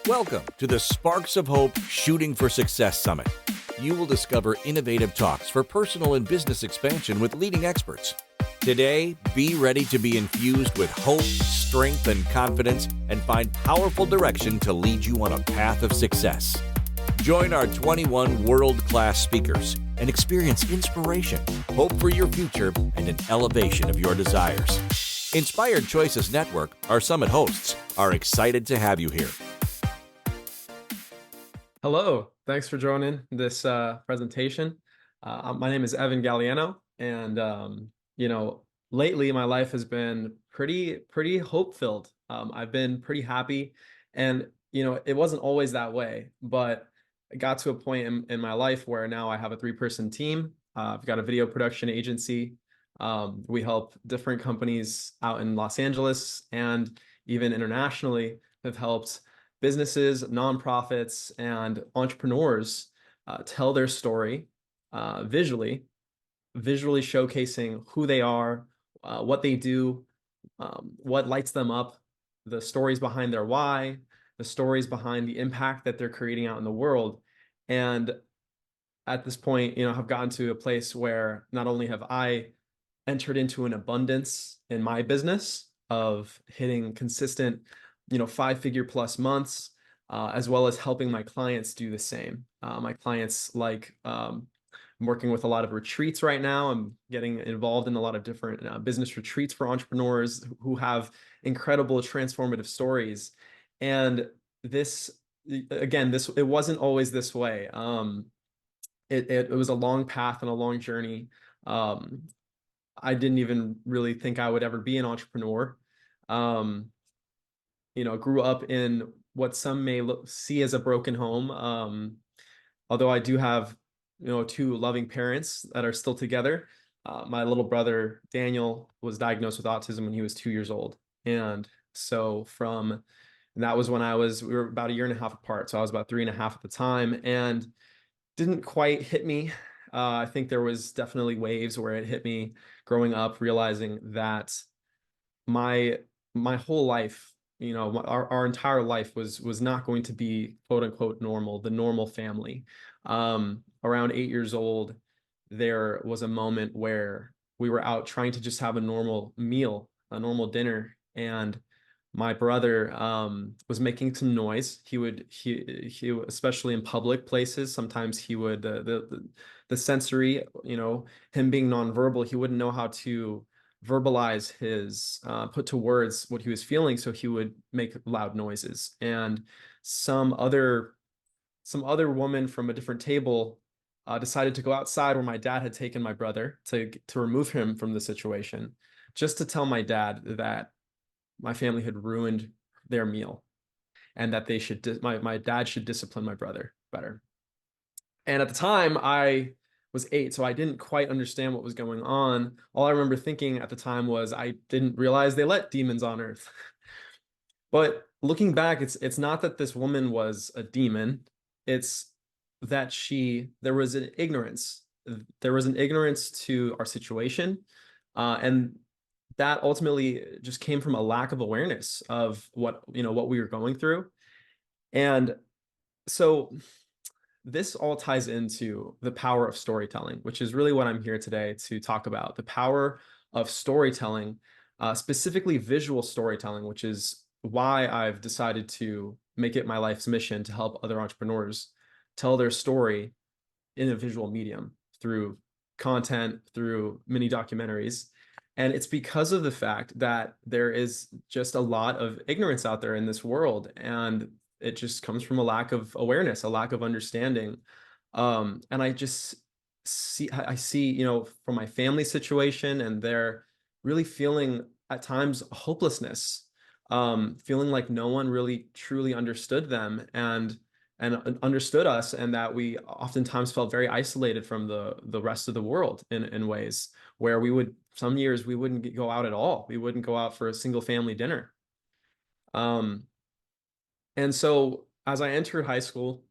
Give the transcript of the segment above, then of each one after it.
Welcome to the Sparks of Hope Shooting for Success Summit. You will discover innovative talks for personal and business expansion with leading experts. Today, be ready to be infused with hope, strength, and confidence, and find powerful direction to lead you on a path of success. Join our 21 world-class speakers and experience inspiration, hope for your future, and an elevation of your desires. Inspired Choices Network, our summit hosts, are excited to have you here. Hello, thanks for joining this presentation. My name is Evan Galeano, and lately my life has been pretty hope-filled. I've been pretty happy, and it wasn't always that way, but I got to a point in my life where now I have a 3-person team. I've got a video production agency. We help different companies out in Los Angeles and even internationally. Have helped businesses, nonprofits, and entrepreneurs tell their story visually showcasing who they are, what they do, what lights them up, the stories behind their why, the stories behind the impact that they're creating out in the world. And at this point, have gotten to a place where not only have I entered into an abundance in my business of hitting consistent 5-figure plus months, as well as helping my clients do the same. My clients I'm working with a lot of retreats right now. I'm getting involved in a lot of different business retreats for entrepreneurs who have incredible transformative stories. And this, again, it wasn't always this way. It was a long path and a long journey. I didn't even really think I would ever be an entrepreneur. Grew up in what some may see as a broken home. Although I do have, 2 loving parents that are still together. My little brother, Daniel, was diagnosed with autism when he was 2 years old. And so that was when we were about 1.5 years apart. So I was about 3.5 at the time, and didn't quite hit me. I think there was definitely waves where it hit me growing up, realizing that my whole life, our entire life was not going to be quote unquote normal, the normal family. Around 8 years old, there was a moment where we were out trying to just have a normal meal, a normal dinner, and my brother was making some noise. He especially in public places, sometimes he would the sensory, him being nonverbal, he wouldn't know how to verbalize put to words what he was feeling, so he would make loud noises. And some other woman from a different table decided to go outside where my dad had taken my brother to remove him from the situation, just to tell my dad that my family had ruined their meal and that my dad should discipline my brother better. And at the time, I was 8, so I didn't quite understand what was going on. All I remember thinking at the time was I didn't realize they let demons on earth. But looking back, it's not that this woman was a demon. It's that there was an ignorance. There was an ignorance to our situation. And that ultimately just came from a lack of awareness of what we were going through. And so this all ties into the power of storytelling, which is really what I'm here today to talk about. The power of storytelling, specifically visual storytelling, which is why I've decided to make it my life's mission to help other entrepreneurs tell their story in a visual medium through content, through mini documentaries. And it's because of the fact that there is just a lot of ignorance out there in this world, and it just comes from a lack of awareness, a lack of understanding. And I see, from my family situation, and they're really feeling at times hopelessness, feeling like no one really truly understood them and understood us, and that we oftentimes felt very isolated from the rest of the world in ways where some years we wouldn't go out at all. We wouldn't go out for a single family dinner. And so as I entered high school,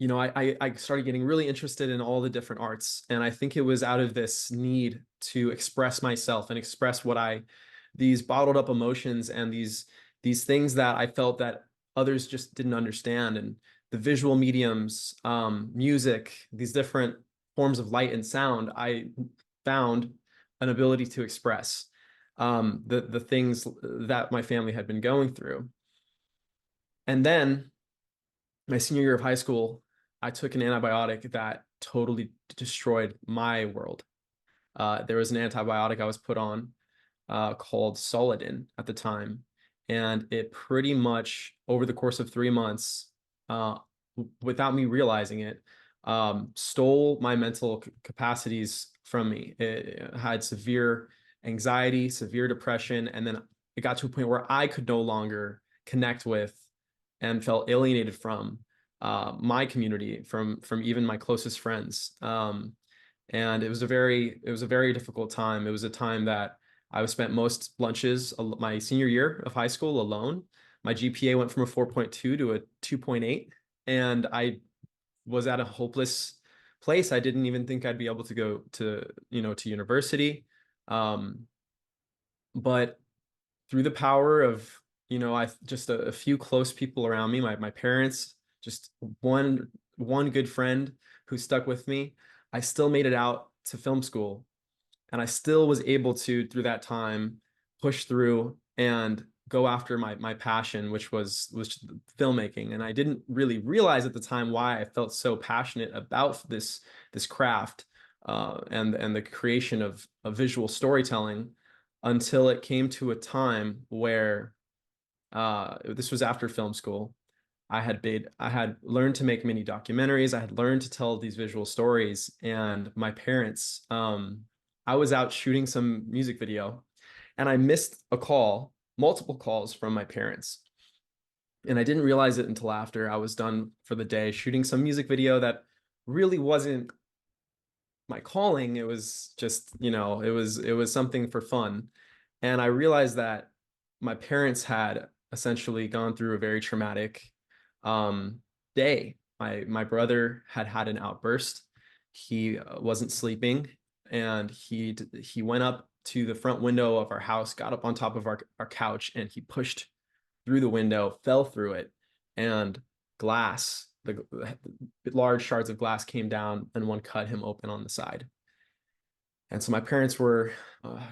I started getting really interested in all the different arts. And I think it was out of this need to express myself and express these bottled up emotions and these things that I felt that others just didn't understand. And the visual mediums, music, these different forms of light and sound, I found an ability to express the things that my family had been going through. And then my senior year of high school, I took an antibiotic that totally destroyed my world. There was an antibiotic I was put on called Solidin at the time, and it pretty much over the course of 3 months, without me realizing it, stole my mental capacities from me. It had severe anxiety, severe depression, and then it got to a point where I could no longer connect with and felt alienated from my community, from even my closest friends. And it was a very difficult time. It was a time that I spent most lunches my senior year of high school alone. My GPA went from a 4.2 to a 2.8, and I was at a hopeless place. I didn't even think I'd be able to go to, to university. But through the power of, I just a few close people around me, my parents, just one good friend who stuck with me, I still made it out to film school. And I still was able to, through that time, push through and go after my passion, which was filmmaking. And I didn't really realize at the time why I felt so passionate about this craft and the creation of visual storytelling, until it came to a time where this was after film school. I had learned to make mini documentaries. I had learned to tell these visual stories, and my parents, I was out shooting some music video, and I missed multiple calls from my parents. And I didn't realize it until after I was done for the day shooting some music video that really wasn't my calling. It was just, it was something for fun. And I realized that my parents had essentially gone through a very traumatic day. My brother had an outburst. He wasn't sleeping, and he went up to the front window of our house, got up on top of our couch, and he pushed through the window, fell through it, and the large shards of glass came down, and one cut him open on the side. And so my parents were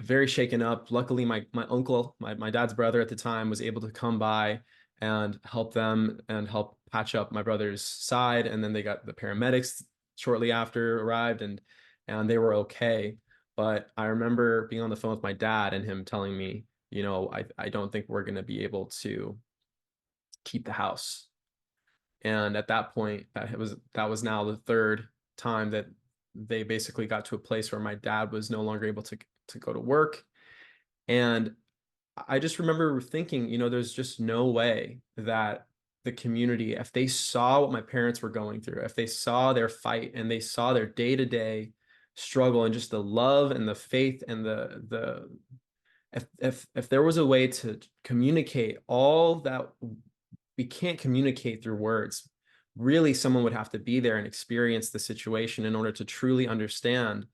very shaken up. Luckily, my uncle, my dad's brother at the time, was able to come by and help them and help patch up my brother's side. And then the paramedics shortly after arrived, and they were okay. But I remember being on the phone with my dad and him telling me, I don't think we're going to be able to keep the house. And at that point, that was now the third time that they basically got to a place where my dad was no longer able to go to work. And I just remember thinking, there's just no way that the community, if they saw what my parents were going through, if they saw their fight and they saw their day-to-day struggle and just the love and the faith and if there was a way to communicate all that we can't communicate through words, really someone would have to be there and experience the situation in order to truly understand.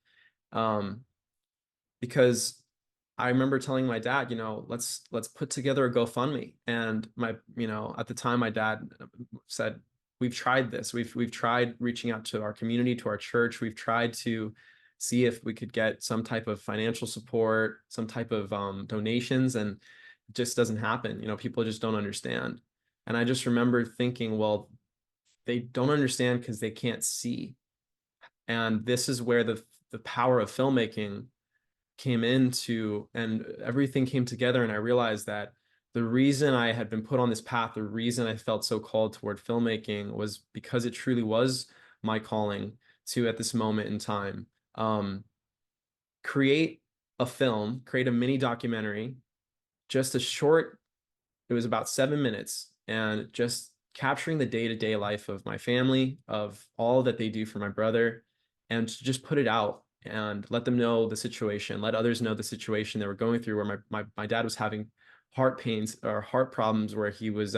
Because I remember telling my dad, let's put together a GoFundMe. And at the time, my dad said, we've tried this. We've tried reaching out to our community, to our church. We've tried to see if we could get some type of financial support, some type of donations, and it just doesn't happen. People just don't understand. And I just remember thinking, well, they don't understand because they can't see. And this is where the power of filmmaking came into, and everything came together. And I realized that the reason I had been put on this path, the reason I felt so called toward filmmaking, was because it truly was my calling to, at this moment in time, create a mini documentary, just a short, it was about 7 minutes, and just capturing the day-to-day life of my family, of all that they do for my brother, and to just put it out and let them know the situation, let others know the situation they were going through, where my dad was having heart pains or heart problems, where he was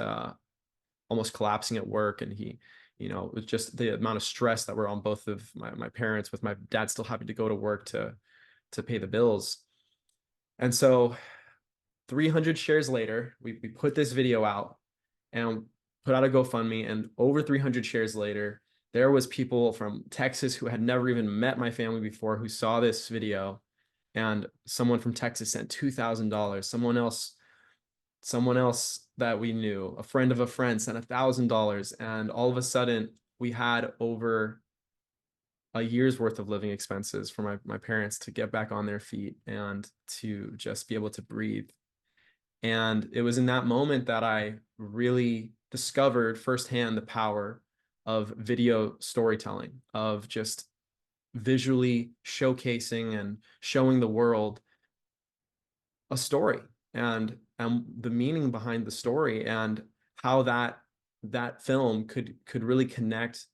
almost collapsing at work. And he, it was just the amount of stress that were on both of my parents, with my dad still having to go to work to pay the bills. And so 300 shares later, we put this video out, and put out a GoFundMe, and over 300 shares later, there was people from Texas who had never even met my family before who saw this video, and someone from Texas sent $2,000. Someone else that we knew, a friend of a friend, sent $1,000, and all of a sudden we had over a year's worth of living expenses for my parents to get back on their feet and to just be able to breathe. And it was in that moment that I really discovered firsthand the power of video storytelling, of just visually showcasing and showing the world a story, and the meaning behind the story, and how that film could really connect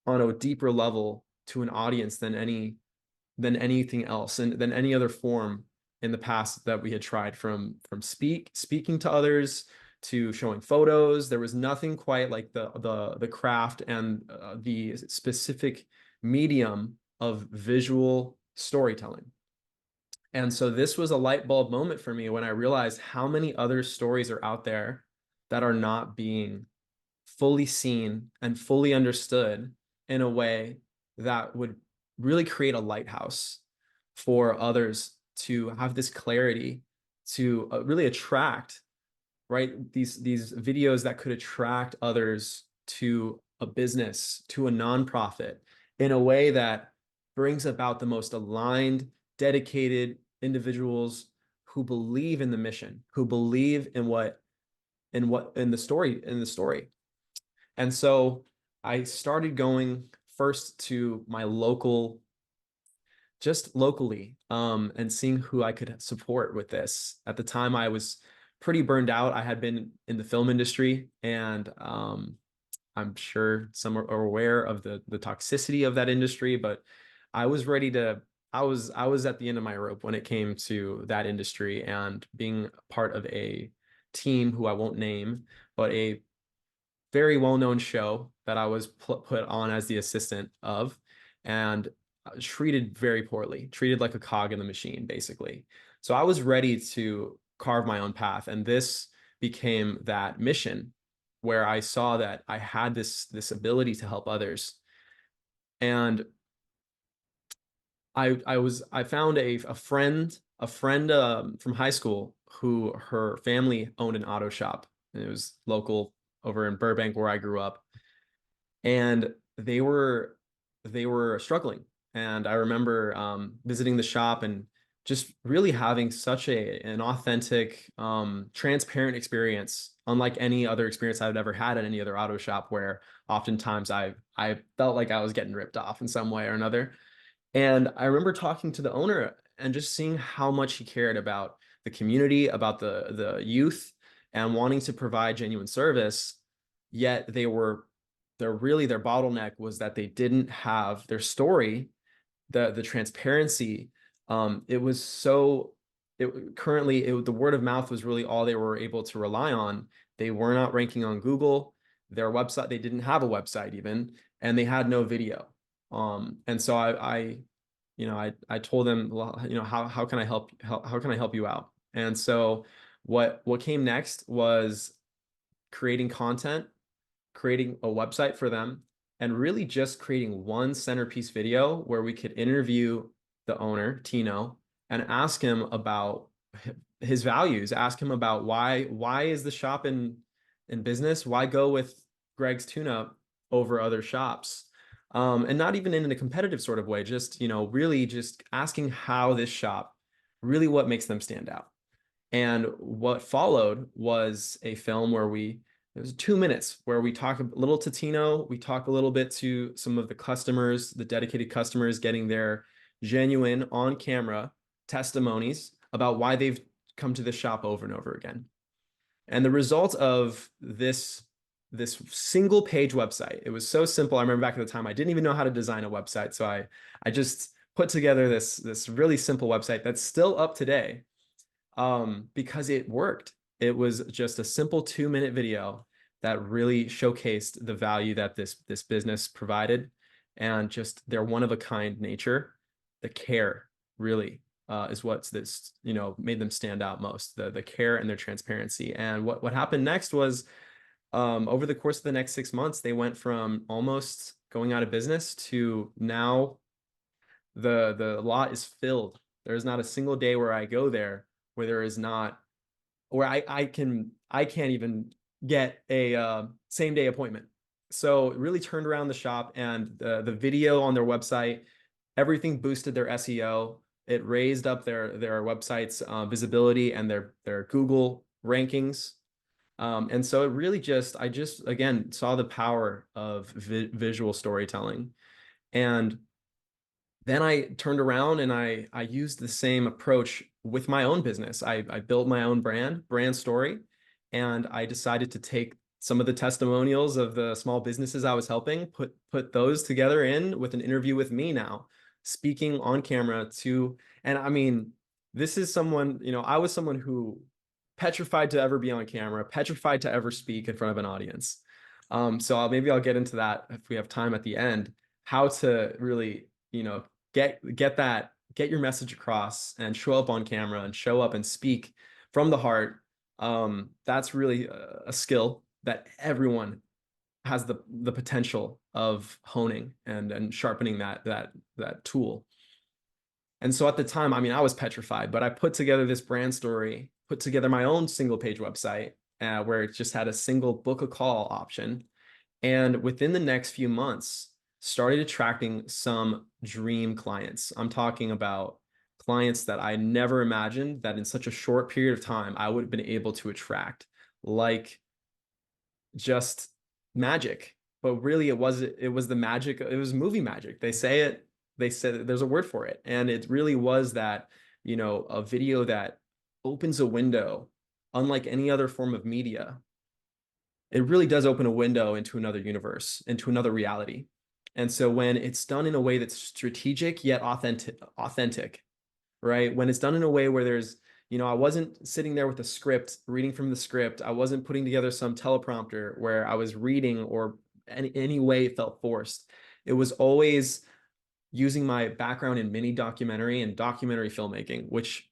on a deeper level to an audience than anything else, and than any other form in the past that we had tried, from speaking to others to showing photos. There was nothing quite like the craft and the specific medium of visual storytelling. And so this was a light bulb moment for me when I realized how many other stories are out there that are not being fully seen and fully understood in a way that would really create a lighthouse for others to have this clarity, to really attract, right? These videos that could attract others to a business, to a nonprofit, in a way that brings about the most aligned, dedicated individuals who believe in the mission, who believe in the story. And so I started going first to my just locally, and seeing who I could support with this. At the time, I was pretty burned out. I had been in the film industry, and I'm sure some are aware of the toxicity of that industry, but I was ready to, I was at the end of my rope when it came to that industry, and being part of a team who I won't name, but a very well-known show that I was put on as the assistant of, and treated very poorly, treated like a cog in the machine, basically. So I was ready to carve my own path, and this became that mission where I saw that I had this ability to help others. And I found a friend from high school who, her family owned an auto shop, and it was local over in Burbank where I grew up, and they were struggling. And I remember visiting the shop and just really having such an authentic, transparent experience, unlike any other experience I've ever had at any other auto shop, where oftentimes I felt like I was getting ripped off in some way or another. And I remember talking to the owner and just seeing how much he cared about the community, about the youth, and wanting to provide genuine service. Yet their bottleneck was that they didn't have their story, the transparency. It was so the word of mouth was really all they were able to rely on. They were not ranking on Google. Their website, they didn't have a website even, and they had no video. And so I told them, well, how can I help? How can I help you out? And so what came next was creating content, creating a website for them, and really just creating one centerpiece video where we could interview the owner, Tino, and ask him about his values, ask him about why is the shop in business? Why go with Greg's Tune-Up over other shops? And not even in a competitive sort of way, just, really just asking how this shop, really what makes them stand out. And what followed was a film where it was 2 minutes where we talk a little to Tino, we talk a little bit to some of the customers, the dedicated customers, getting their genuine on camera testimonies about why they've come to the shop over and over again. And the result of this single page website, it was so simple. I remember back at the time, I didn't even know how to design a website. So I just put together this really simple website that's still up today, because it worked. It was just a simple 2-minute video that really showcased the value that this business provided, and just their one of a kind nature. The care really is what's made them stand out most. The care and their transparency. And what happened next was Over the course of the next 6 months, they went from almost going out of business to now the lot is filled. There's not a single day where I go there where there is not, where I can't even get a same day appointment. So it really turned around the shop, and the video on their website, everything boosted their SEO. It raised up their website's visibility and their Google rankings. And so it really I just again saw the power of visual storytelling. And then I turned around and I used the same approach with my own business. I built my own brand story, and I decided to take some of the testimonials of the small businesses I was helping, put those together in with an interview with me now, speaking on camera to, and I mean, this is someone, I was someone who petrified to ever be on camera, petrified to ever speak in front of an audience. So maybe I'll get into that if we have time at the end, how to really, get your message across and show up on camera and show up and speak from the heart. That's really a skill that everyone has the potential of honing and sharpening that tool. And so at the time, I mean, I was petrified, but I put together this brand story, put together my own single page website where it just had a single book a call option. And within the next few months, started attracting some dream clients. I'm talking about clients that I never imagined that in such a short period of time I would have been able to attract, like just magic. But really it was the magic, it was movie magic. They said there's a word for it. And it really was that, a video that opens a window unlike any other form of media. It really does open a window into another universe, into another reality. And so when it's done in a way that's strategic yet authentic, right? When it's done in a way where there's, I wasn't sitting there with a script, reading from the script. I wasn't putting together some teleprompter where I was reading or any way it felt forced. It was always using my background in mini documentary and documentary filmmaking, which,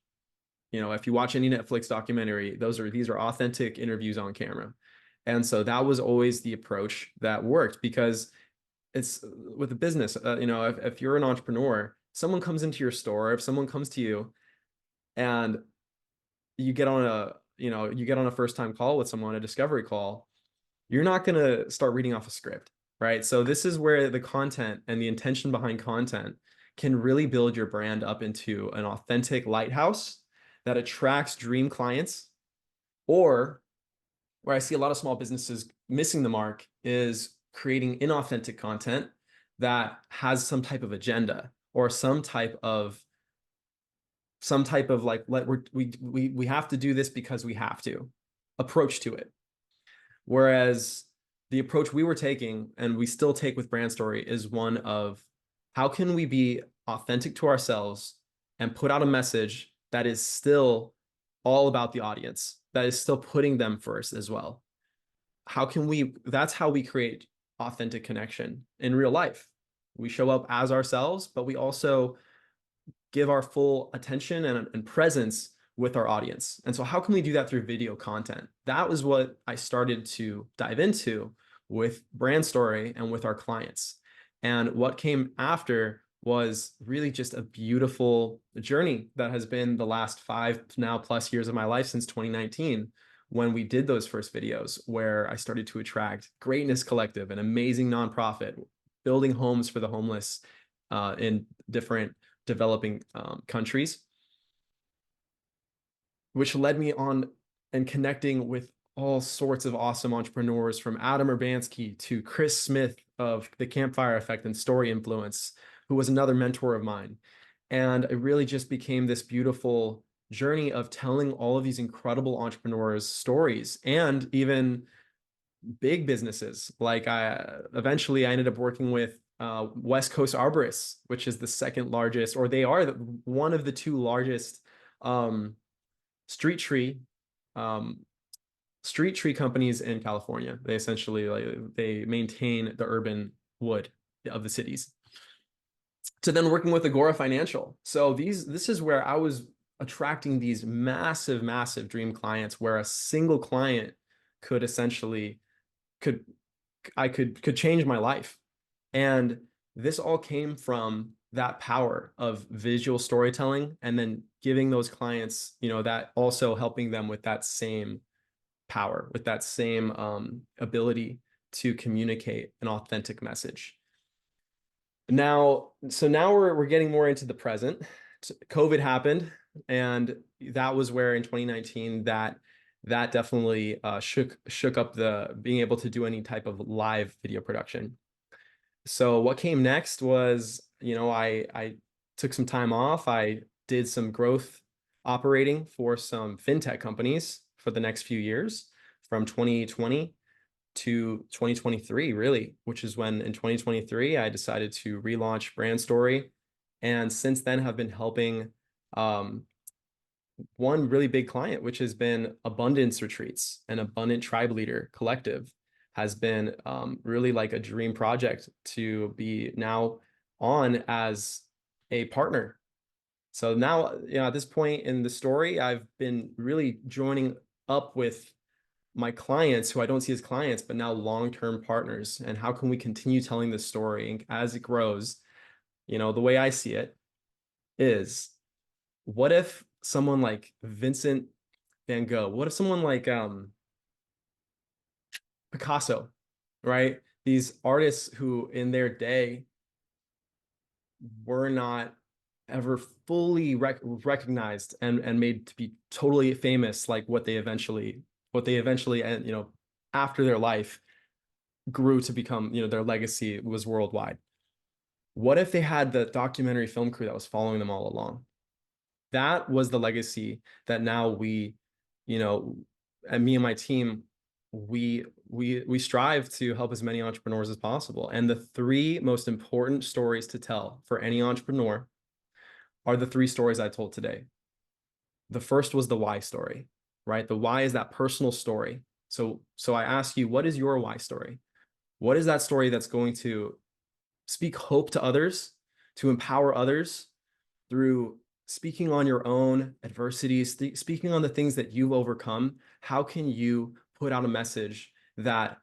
if you watch any Netflix documentary, these are authentic interviews on camera. And so that was always the approach that worked, because it's with a business, if you're an entrepreneur, someone comes into your store, if someone comes to you and you get on a first time call with someone, a discovery call, you're not going to start reading off a script, right? So this is where the content and the intention behind content can really build your brand up into an authentic lighthouse that attracts dream clients. Or where I see a lot of small businesses missing the mark is creating inauthentic content that has some type of agenda or some type of like, we have to do this because we have to approach to it. Whereas the approach we were taking, and we still take with Brand Story, is one of how can we be authentic to ourselves and put out a message that is still all about the audience, that is still putting them first as well. That's how we create authentic connection in real life. We show up as ourselves, but we also give our full attention and presence with our audience. And so how can we do that through video content? That was what I started to dive into with Brand Story and with our clients. And what came after was really just a beautiful journey that has been the last 5 now plus years of my life, since 2019, when we did those first videos, where I started to attract Greatness Collective, an amazing nonprofit building homes for the homeless in different developing countries, which led me on and connecting with all sorts of awesome entrepreneurs, from Adam Urbanski to Chris Smith of the Campfire Effect and Story Influence, who was another mentor of mine. And it really just became this beautiful journey of telling all of these incredible entrepreneurs' stories, and even big businesses. Like eventually I ended up working with West Coast Arborists, which is the second largest, or they are one of the 2 largest street tree companies in California. They essentially they maintain the urban wood of the cities. To then working with Agora Financial. So this is where I was attracting these massive dream clients, where a single client could essentially could could change my life. And this all came from that power of visual storytelling, and then giving those clients, that also helping them with that same power, with that same ability to communicate an authentic message. Now we're getting more into the present. COVID happened, and that was where in 2019 that definitely shook up the being able to do any type of live video production. So what came next was, I took some time off. I did some growth operating for some fintech companies for the next few years, from 2020 to 2023, really, which is when in 2023 I decided to relaunch Brand Story, and since then have been helping one really big client, which has been Abundance Retreats. And Abundant Tribe Leader Collective has been really like a dream project to be now on as a partner. So now, at this point in the story, I've been really joining up with my clients, who I don't see as clients, but now long-term partners. And how can we continue telling this story? And as it grows, the way I see it is, what if someone like Vincent van Gogh, what if someone like Picasso, right? These artists who in their day were not ever fully recognized and made to be totally famous, like what they eventually, and after their life grew to become, their legacy was worldwide. What if they had the documentary film crew that was following them all along? That was the legacy that now we, and me and my team, we strive to help as many entrepreneurs as possible. And the three most important stories to tell for any entrepreneur are the three stories I told today. The first was the why story, right? The why is that personal story. So I ask you, what is your why story? What is that story that's going to speak hope to others, to empower others through speaking on your own adversities, speaking on the things that you've overcome? How can you put out a message that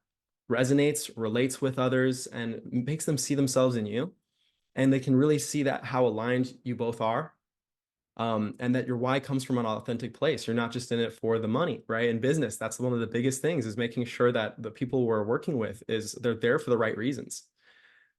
resonates, relates with others, and makes them see themselves in you? And they can really see that how aligned you both are, and that your why comes from an authentic place. You're not just in it for the money, right? In business, that's one of the biggest things, is making sure that the people we're working with, they're there for the right reasons.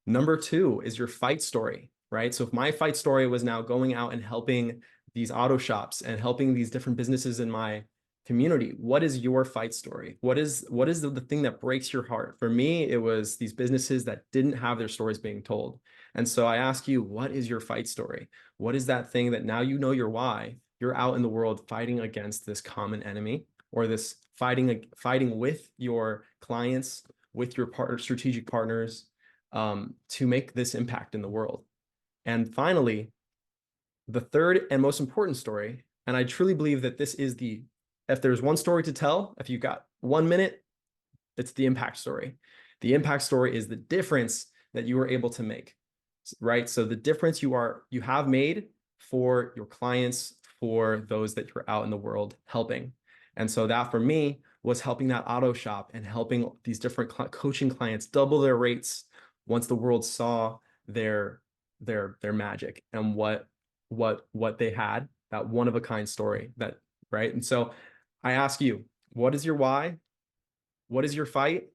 Number two is your fight story, right? So if my fight story was now going out and helping these auto shops and helping these different businesses in my community, what is your fight story? What is the thing that breaks your heart? For me, it was these businesses that didn't have their stories being told. And so I ask you, what is your fight story? What is that thing that now you know your why? You're out in the world fighting against this common enemy, or this fighting with your clients, with your strategic partners, to make this impact in the world. And finally, the third and most important story, and I truly believe that this is if there's one story to tell, if you've got 1 minute, it's the impact story. The impact story is the difference that you were able to make, right? So the difference you have made for your clients, for those that you're out in the world helping. And so that for me was helping that auto shop and helping these different coaching clients double their rates once the world saw their magic and what they had, that one of a kind story, that, right? And so I ask you, what is your why? What is your fight?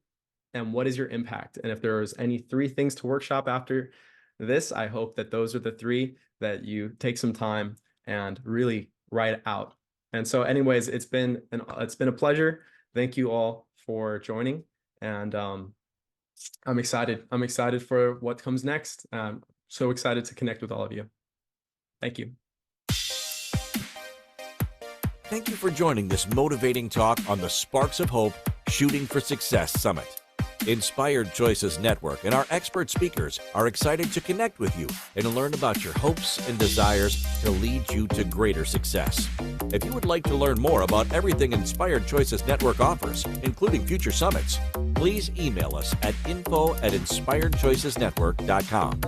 And what is your impact? And if there's any three things to workshop after this, I hope that those are the three that you take some time and really write out. And so anyways, it's been a pleasure. Thank you all for joining. And I'm excited for what comes next. So excited to connect with all of you. Thank you. Thank you for joining this motivating talk on the Sparks of Hope Shooting for Success Summit. Inspired Choices Network and our expert speakers are excited to connect with you and learn about your hopes and desires to lead you to greater success. If you would like to learn more about everything Inspired Choices Network offers, including future summits, please email us at info@inspiredchoicesnetwork.com.